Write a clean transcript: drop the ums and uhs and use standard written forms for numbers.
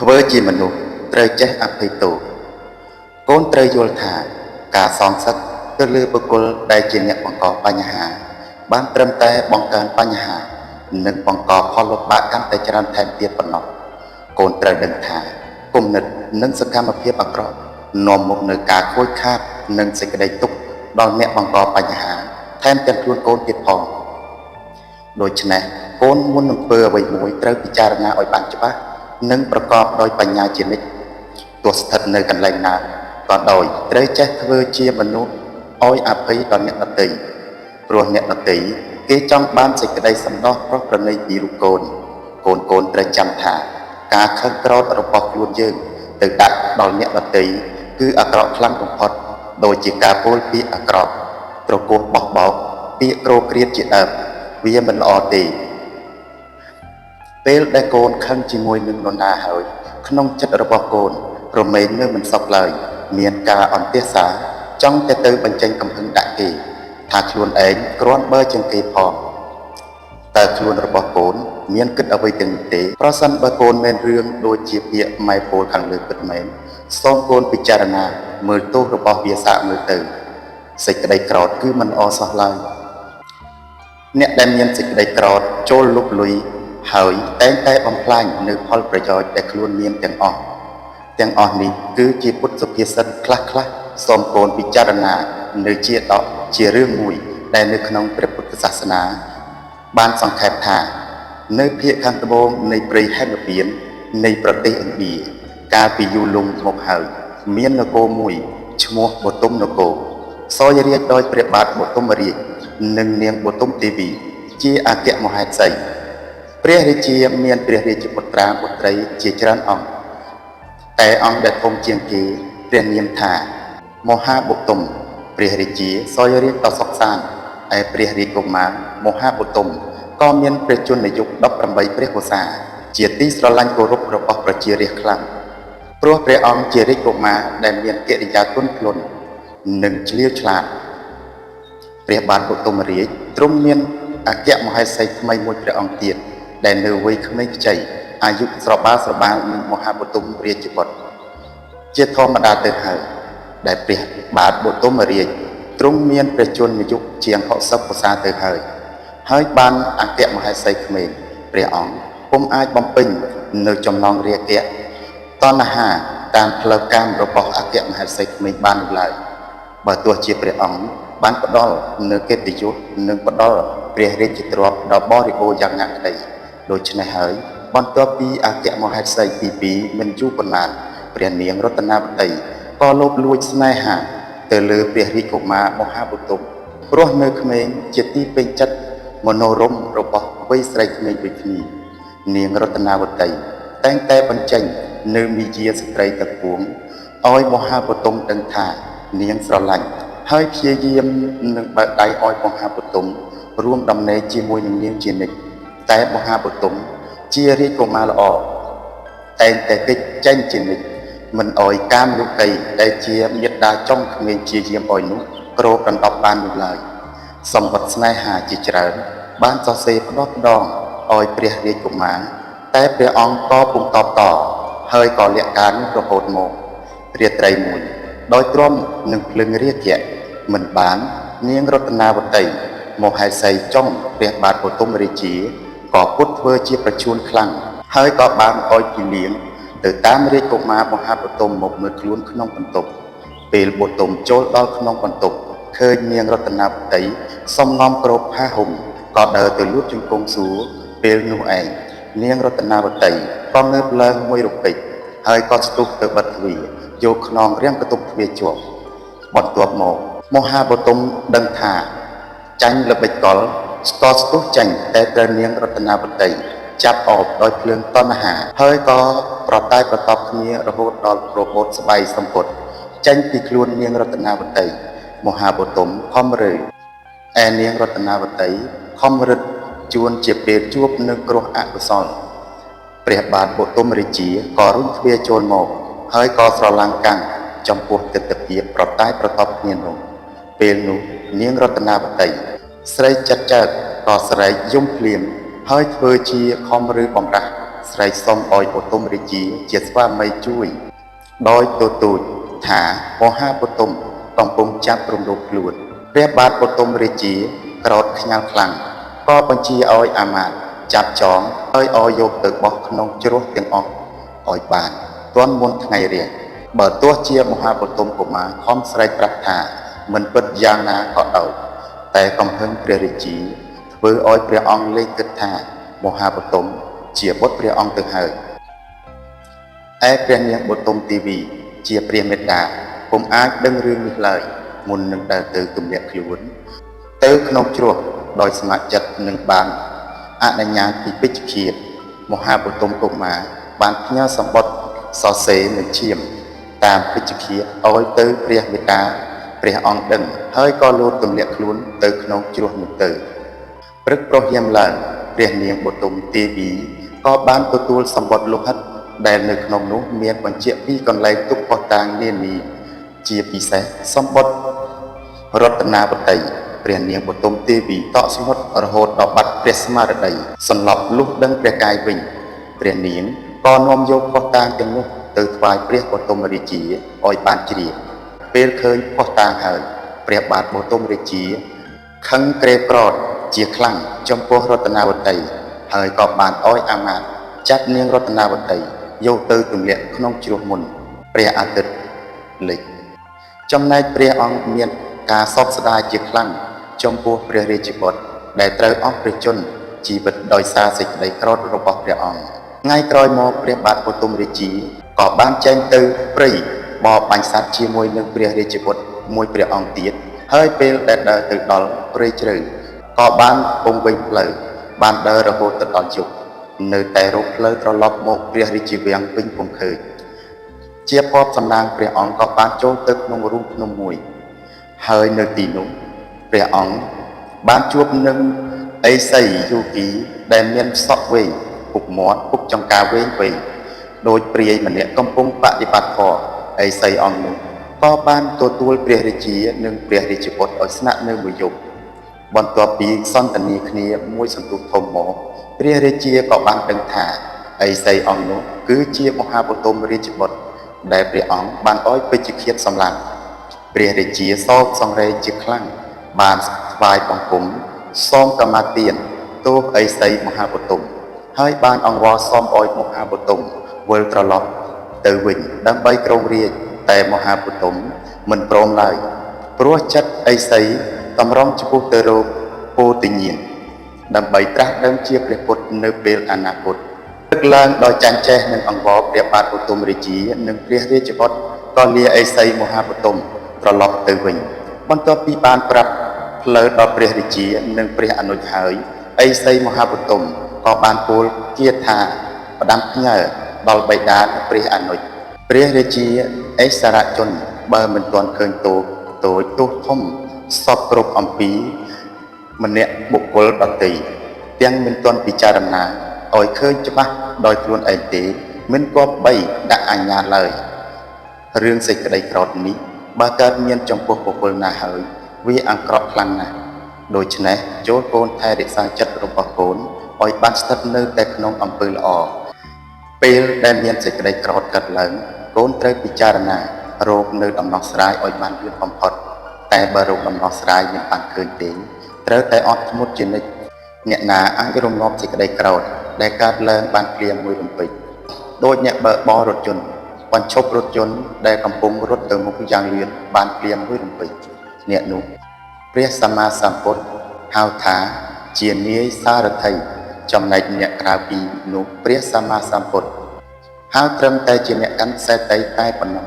ធ្វើជាមនុស្សត្រូវចេះអភ័យទោសកូនត្រូវយល់ថាការសងសឹកទៅលើបុគ្គលដែលជាអ្នកបង្កបញ្ហាបានត្រឹមតែបង្កើនបញ្ហានិងបង្កផលលំបាកកាន់តែច្រើនថែមទៀតប៉ុណ្ណោះកូនត្រូវដឹងថាគំនិតនិងសកម្មភាពអាក្រក់នាំមកនូវការខូចខាតនិងសេចក្តីទុក្ខដល់អ្នកបង្កបញ្ហាថែមទាំងខ្លួនកូនទៀតផងដូច្នេះកូនមុននឹងធ្វើអ្វីមួយត្រូវពិចារណាឲ្យបានច្បាស់និងប្រកបដោយបញ្ញាជានិច្ចទោះស្ថិតនៅកន្លែងណាក៏ដោយត្រូវចេះធ្វើជាមនុស្សឲ្យអភ័យដល់អ្នកដទៃព្រោះអ្នកដទៃគេចង់បានសេចក្តីសន្តោសប្រោះប្រណីពីរូបកូនកូនត្រូវចាំថាការខឹងក្រោធរបស់ខ្លួនយើងទៅដាក់ដល់អ្នកដទៃគឺអាក្រក់ខ្លាំងបំផុតដូចជាការពោលពាក្យអាក្រក់ត្រគោះបោះបោកពាក្យក្រោកគ្រៀតជាដើមវាមិនល្អទេពេលដែលកូនខឹងជាមួយនឹងនរណាហើយក្នុងចិត្តរបស់កូនរមែងនៅមិនសុខឡើយមានការអន្ទះសារចង់តែទៅបញ្ចេញកំហឹងដាក់គេថាខ្លួនឯងគ្រាន់បើជាងគេផងតើខ្លួនរបស់កូនមានគិតអ្វីទាំងនេះទេប្រសិនបើកូនមានរឿងដូចជាពាក្យម៉ែពោលខាងលើពិតមែនសូមកូនពិចារណាមើលទោសរបស់វាសាកមើលទៅសេចក្តីក្រោធគឺមិនល្អសោះឡើយអ្នកដែលមានសេចក្តីក្រោធចូលលុបលុយហើយតែងតែបំផ្លាញនៅផលប្រយោជន៍ដែលខ្លួនមានទាំងអស់នេះគឺជាពុទ្ធសុភាសិតខ្លះសូមកូនពិចារណានៅជារឿងមួយដែលនៅក្នុងព្រះពុទ្ធសាសនាបានសង្ខេបថានៅភាគខាងត្បូងនៃព្រៃហេមពាន្តនៃប្រទេសឥណ្ឌាកាលពីយូរលង់មកហើយមាននគរមួយឈ្មោះបទុមនគរសោយរាជដោយព្រះបាទបទុមរាជនិងនាងបទុមទេវីជាអគ្គមហេសីព្រះរាជាមានព្រះរាជបុត្រាបុត្រីជាច្រើនអង្គតែអង្គដែលធំជាងគេព្រះនាមថាមហាបុទុមព្រះរាជាសោយរាជដ៏សុខសាន្តឯព្រះរាជកុមារមហាបុទុមក៏មានព្រះជន្មយុគ18ព្រះវស្សាជាទីស្រឡាញ់គោរពរបស់ប្រជារាស្ត្រខ្លាំងព្រោះព្រះអង្គជារាជកុមារដែលមានកិរិយាទន់ភ្លន់និងឆ្លៀវឆ្លាតព្រះបាទបទុមរាជទ្រង់មានអគ្គមហេសីថ្មីមួយព្រះអង្គទៀតដែលនៅវ័យក្មេងខ្ចីអាយុស្របាលនឹងមហាបទុមរាជបុត្រជាធម្មតាទៅហើយដែលព្រះបាទបទុមរាជទ្រង់មានព្រះជន្មយុគជាង60វស្សាទៅហើយបានអគ្គមហេសីក្មេងព្រះអង្គពុំអាចបំពេញនៅចំណងរាគៈតណ្ហាតាមផ្លូវកាមរបស់អគ្គមហេសីក្មេងបាននោះឡើយបើទោះជាព្រះអង្គបានផ្ដល់នៅកិត្តិយសនិងផ្ដល់ព្រះរាជទ្រព្យដល់បរិបូរណ៍យ៉ាងណាក្តីដូច្នេះហើយបន្ទាប់ពីអគ្គមហេសីទី2មិនយូរប៉ុន្មានព្រះនាងរតនាវតីក៏លោភលួចស្នេហាទៅលើព្រះរាជកុមារមហាបុទុមព្រោះនៅក្មេងជាទីពេញចិត្តមនោរម្យរបស់វ័យស្រីក្មេងដូចគ្នានាងរតនាវតីតែងតែបញ្ចេញនៅមាយាស្ត្រីទាំងពួងឲ្យមហាបុទុមដឹងថានាងស្រឡាញ់ហើយព្យាយាមនឹងបើកដៃឲ្យមហាបុទុមរួមដំណេកជាមួយនឹងនាងជានិច្ចតែមហាបុទុមជារាជកុមារល្អតែងតែគេចចេញជានិច្ចមិនអោយកាមលោកីដែលជាមេត្តាចុងក្មេងជាយាមអោយនោះគ្របដណ្ដប់បាននោះឡើយសម្បត្តិស្នេហាជាច្រើនបានសរសេរផ្ដោះផ្ដងឲ្យព្រះរាជកុមារតែព្រះអង្គក៏ពុំតបតហើយក៏លាក់ការនោះរហូតមករាត្រីមួយដោយទ្រាំនឹងភ្លឹងរាគៈមិនបាននាងរតនាវតីមហេសីចុងព្រះបាទបទុមរាជាក៏ពុតធ្វើជាប្រជូនខ្លាំងហើយក៏បានឲ្យពីលៀងទៅតាមរាជកុមារមហាបទុមមកមើលខ្លួនក្នុងបន្ទប់ពេលបទុមចូលដល់ក្នុងបន្ទប់ឃើញនាងរតនាវតីសំងំគ្របผ้าห่មក៏ដើរទៅលួចជង្គង់សួរពេលនោះឯងនាងរតនាវតីក៏ងើបឡើងមួយរពេចហើយក៏ស្ទុះទៅបិទទ្វារយកខ្នងរាំងកតុបទ្វារជាប់បន្ទាប់មកមហាបទុមដឹងថាចាញ់ល្បិចកលស្ទស្ទុះចាញ់តែត្រូវនាងរតនាវតីចាប់អបដោយភ្លើងតណ្ហាហើយក៏ប្រតែប្រតបគ្នារហូតដល់របូតស្បៃសម្ពុតចេញពីខ្លួននាងរតនាវតីមហាបទុមខំរើឯនាងរតនាវតីខំរឹតជួនជាពេលជួបនឹងគ្រោះអកុសលព្រះបាទបទុមរាជាក៏រុញទ្វារចូលមកហើយក៏ស្រឡាំងកាំងចំពោះទិដ្ឋភាពប្រតែប្រតបគ្នានោះពេលនោះនាងរតនាវតីស្រីចិត្តចើកក៏ស្រែកយំភ្លាមហើយធ្វើជាខំឬបំរាស់ ស្រែកសុំឲ្យបទុមរាជាស្វាមីជួយដោយទូចថាមហាបទុមកំពុងចាប់រំលោភខ្លួនព្រះបាទបទុមរាជាក្រោធខ្ញាល់ខ្លាំងក៏បញ្ជាឲ្យអាមាត្យចាប់ចងហើយឲ្យយកទៅបោះក្នុងជ្រោះទាំងអស់ឲ្យបានទាន់មុនថ្ងៃរះបើទោះជាមហាបទុមកុមារខំស្រែកប្រាប់ថាមិនពិតយ៉ាងណាក៏ដោយតែកំហឹងព្រះរាជាធ្វើឲ្យព្រះអង្គលេចគិតថាមហាបទុមជាបុត្រព្រះអង្គទៅហើយឯព្រះនាងបទុមទេវីជាព្រះមេត្តាពុំអាចដឹងរឿងនេះឡើយមុននឹងដើរទៅទម្លាក់ខ្លួនទៅក្នុងជ្រោះដោយស្ម័គ្រចិត្តនឹងបានអនុញ្ញាតពីពេជ្ឈឃាតមហាបទុមកុមារបានផ្ញើសម្បត្តិសរសេរនិងឈាមតាមពេជ្ឈឃាតឲ្យទៅព្រះមេត្តាព្រះអង្គដឹងហើយក៏លោតទម្លាក់ខ្លួនទៅក្នុងជ្រោះនោះទៅព្រឹកព្រោះយាមឡើងព្រះនាងបទុមទេវីក៏បានទទួលសម្បត្តិលោហិតដែលនៅក្នុងនោះមានបញ្ជាក់ពីកន្លែងទុកផុសតាងនានាជាពិសេសសម្បត្តិរតនាវតីព្រះនាងបទុមទេវីតក់ស្លុតរហូតដល់បាត់ព្រះស្មារតីសន្លប់លុះដឹងព្រះកាយវិញព្រះនាងក៏នាំយកផុសតាងទាំងនោះទៅថ្វាយព្រះបទុមរាជាឲ្យបានជ្រាបពេលឃើញផុសតាងហើយព្រះបាទបទុមរាជាខឹងក្រេបក្រោធជាខ្លាំងចំពោះរតនាវតីហើយក៏បានឲ្យអាមាត្យចាត់នាងរតនាវតីយកទៅទម្លាក់ក្នុងជ្រោះមុនព្រះអាទិត្យលិចចំណែកព្រះអង្គមានការសោកស្ដាយជាខ្លាំងចំពោះព្រះរាជបុត្រដែលត្រូវអស់ព្រះជន្មជីវិតដោយសារសេចក្តីក្រោធរបស់ព្រះអង្គថ្ងៃក្រោយមកព្រះបាទបទុមរាជាក៏បានចេញទៅព្រៃបរបាញ់សត្វជាមួយនឹងព្រះរាជបុត្រមួយព្រះអង្គទៀតហើយពេលដែលដើរទៅដល់ព្រៃជ្រៅក៏បានពងវិញផ្លូវបានដើររហូតទៅដល់យប់នៅតែរកផ្លូវត្រឡប់មកព្រះរាជវាំងវិញពុំឃើញជាពពសំណាងព្រះអង្គក៏បានចូលទៅក្នុងរូងភ្នំមួយហើយនៅទីនោះព្រះអង្គបានជួបនឹងឥសីយោគីដែលមានសក់វែងពុកមាត់ពុកចង្កាវែងដោយព្រាយម្នាក់កំពុងបដិបត្តិធម៌ឥសីអង្គនោះក៏បានទទួលព្រះរាជានិងព្រះរាជបុត្រឲ្យស្នាក់នៅមួយយប់បន្ទាប់ពីសន្ទនាគ្នាមួយសន្ទុះធំមកព្រះរាជាក៏បានដឹងថាឥសីអង្គនោះគឺជាមហាបទុមរាជបុត្រដែលព្រះអង្គបានឲ្យពេជ្ឈឃាតសម្លាប់ព្រះរាជាសោកសង្រេងជាខ្លាំងបានថ្វាយបង្គំសូមកម្មាទានទោសឥសីមហាបទុមហើយបានអង្វរសូមឲ្យមហាបទុមវិលត្រឡប់ទៅវិញដើម្បីគ្រងរាជ្យតែមហាបទុមមិនព្រមឡើយព្រោះចិត្តឥសីតម្រង់ចំពោះទៅរកពោធិញ្ញាណដើម្បីត្រាស់ដឹងជាព្រះពុទ្ធនៅពេលអនាគតទឹកឡើងដោយចាញ់ចេះនឹងអង្វរព្រះបាទបទុមរាជានិងព្រះរាជបុត្រក៏លាឥសីមហាបទុមត្រឡប់ទៅវិញបន្ទាប់ពីបានប្រាប់ផ្លូវដល់ព្រះរាជានិងព្រះអនុជហើយឥសីមហាបទុមក៏បានពោលគាថាផ្ដាំផ្ញើដល់បិតាព្រះអនុជព្រះរាជាឥសរជនបើមិនទាន់ឃើញទោសធំសពគ្រប់អំពីម្នាក់បុគ្គលដទៃទាំងមិនទាន់ពិចារណាឲ្យឃើញច្បាស់ដោយខ្លួនឯងទេមិនគប្បីដាក់អញ្ញាតឡើយរឿងសេចក្តីក្រោធនេះបើកើតមានចំពោះបុគ្គលណាហើយវាអាក្រក់ខ្លាំងណាស់ដូច្នេះចូលកូនថែរក្សាចិត្តរបស់កូនឲ្យបានស្ថិតនៅតែក្នុងអំពើល្អពេលដែលមានសេចក្តីក្រោធកើតឡើងកូនត្រូវពិចារណារកនៅដំណោះស្រាយឲ្យបានលឿនបំផុតតែបើរកដំណោះស្រាយមិនបានឃើញទេត្រូវតែអត់ធ្មត់ជានិច្ចអ្នកណាអាចរំងាប់សេចក្តីក្រោធដែលកើតឡើងបានភ្លាមមួយរំពេចដូចអ្នកបើកបររថយន្តបញ្ឈប់រថយន្តដែលកំពុងរត់ទៅមុខយ៉ាងលឿនបានភ្លាមមួយរំពេចអ្នកនោះព្រះសម្មាសម្ពុទ្ធហៅថាជានាយសារថីចំណែកអ្នកក្រៅពីនោះព្រះសម្មាសម្ពុទ្ធហៅត្រឹមតែជាអ្នកកាន់ខ្សែតីតែប៉ុណ្ណោះ